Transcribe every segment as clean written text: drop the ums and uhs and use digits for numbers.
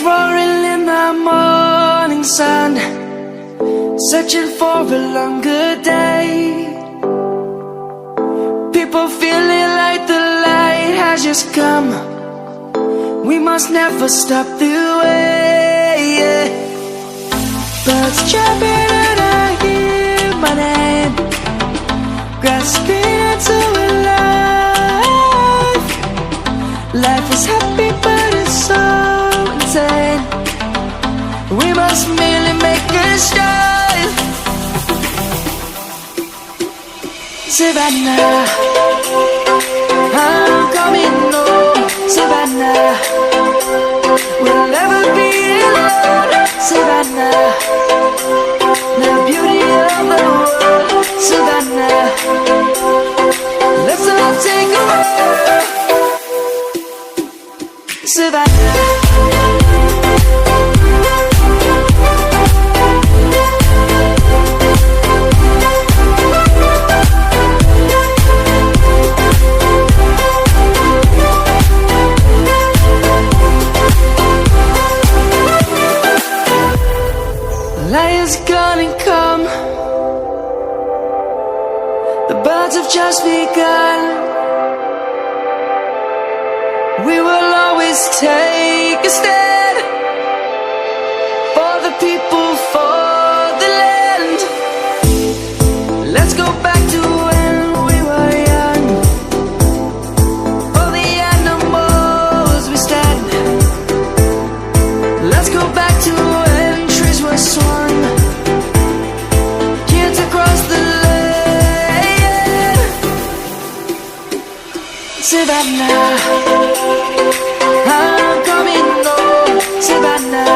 roaring in the morning sun, searching for a longer day. People feeling like the light has just come. We must never stop the way. Birds chirping and I hear my name, grasping into a life. Life is happy but it's so insane. We must merely make a start. Savannah, I'm coming home. Savannah, we'll never be alone. Savannah, the beauty of the world. Savannah, let's all take a walk. Savannah, lion's gonna come. The birds have just begun. We will always take a stand for the people, for the land. Let's go back to when we were young. For the animals we stand. Let's go back to when trees were swung, kids across the land. Savannah, I'm coming home. Savannah,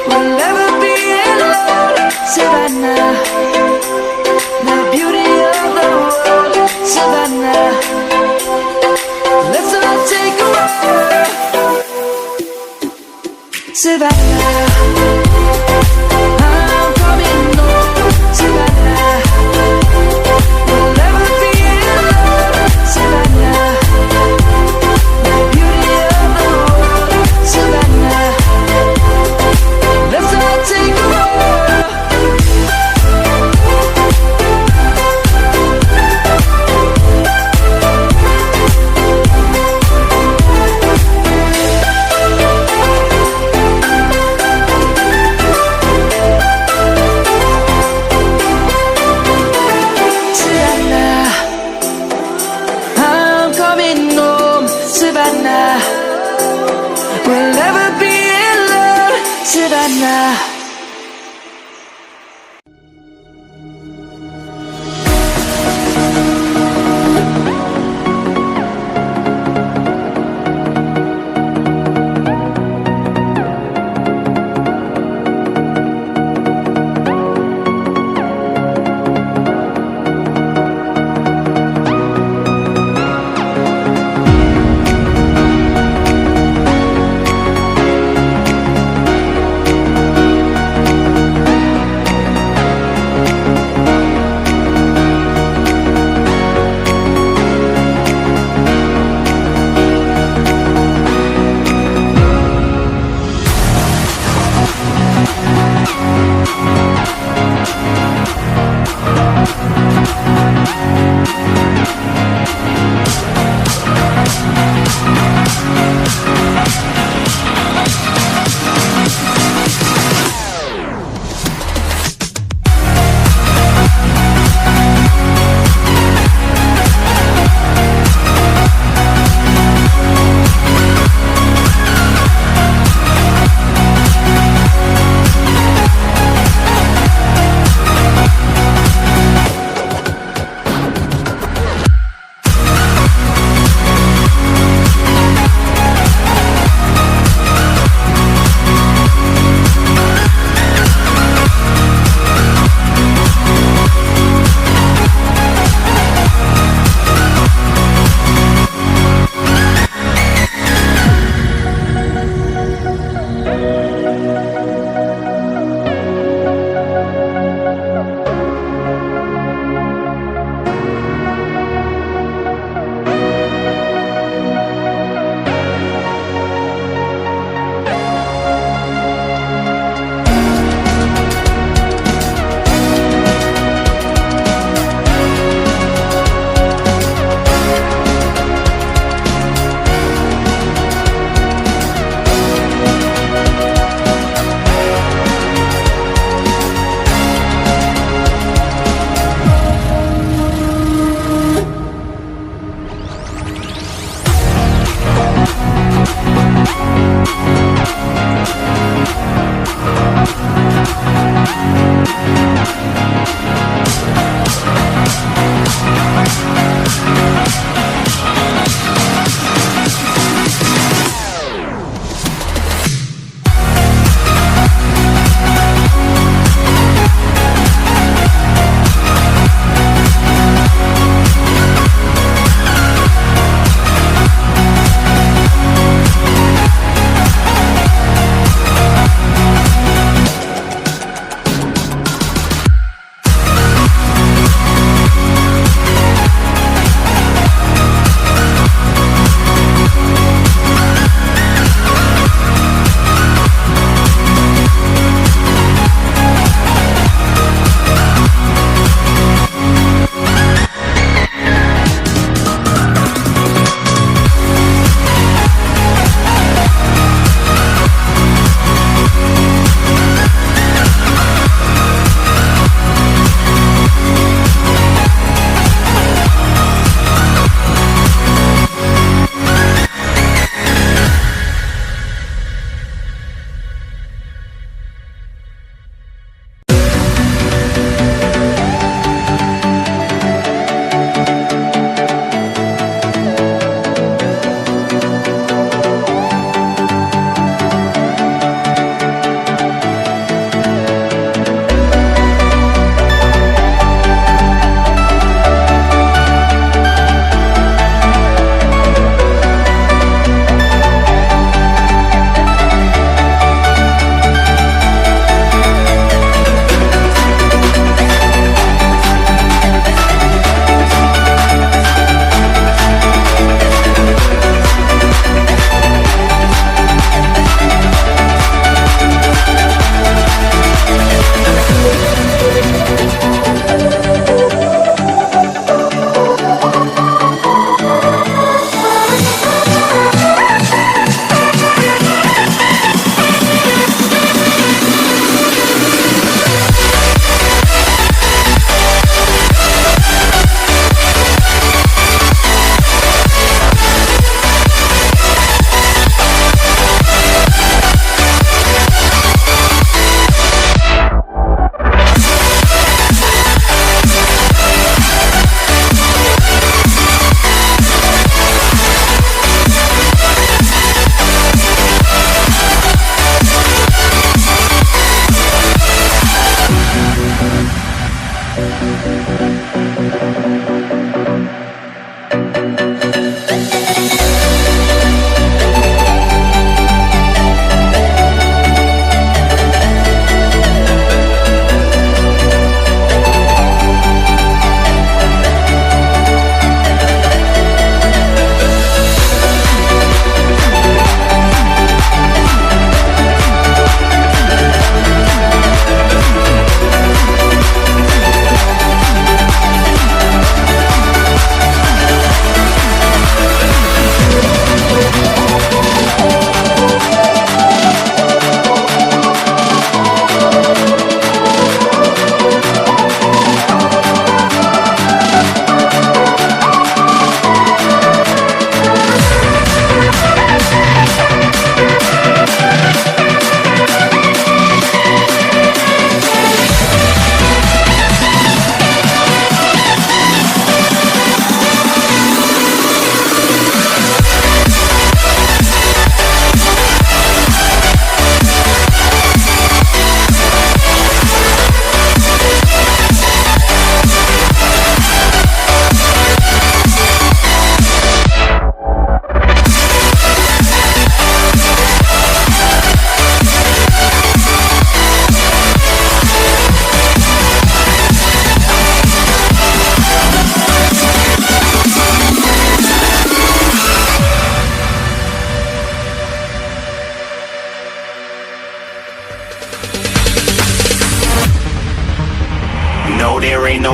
we'll never be alone. Savannah, the beauty of the world. Savannah, let's all take a walk. Savannah, I'm coming home. Savannah, we'll never be alone. Savannah, the beauty of the world. Savannah, let's all take a walk. Savannah, I'm coming home. Savannah, we'll never be alone. Savannah.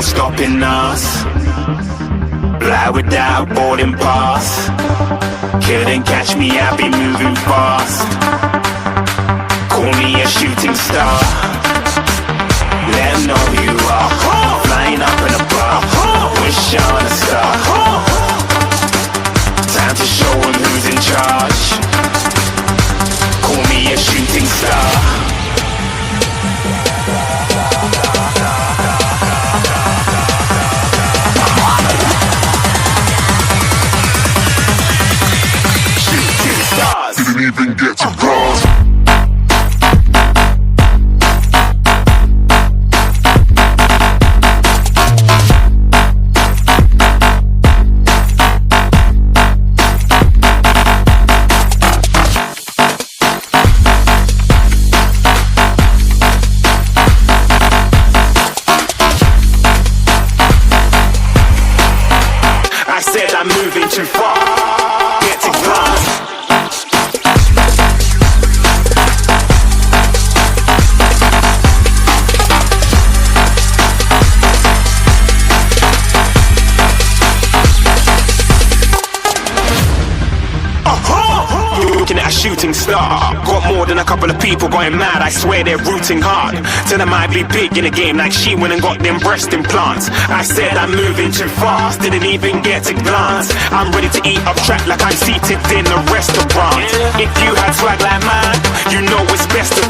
no stopping us. Fly without boarding pass. Couldn't catch me, I'll be moving fast. Call me a shooting star. Let 'em know who you are. Flying up in a bar. Wish on a star. Time to show 'em who's in charge. Call me a shooting star. Didn't even get to cross. I said I'm moving too far. Get to glass. Looking at a shooting star. Got more than a couple of people going mad, I swear they're rooting hard. Tell them I'd be big in the game like she went and got them breast implants. I said I'm moving too fast, didn't even get a glance. I'm ready to eat up track like I'm seated in a restaurant. If you had swag like mine, you know it's best to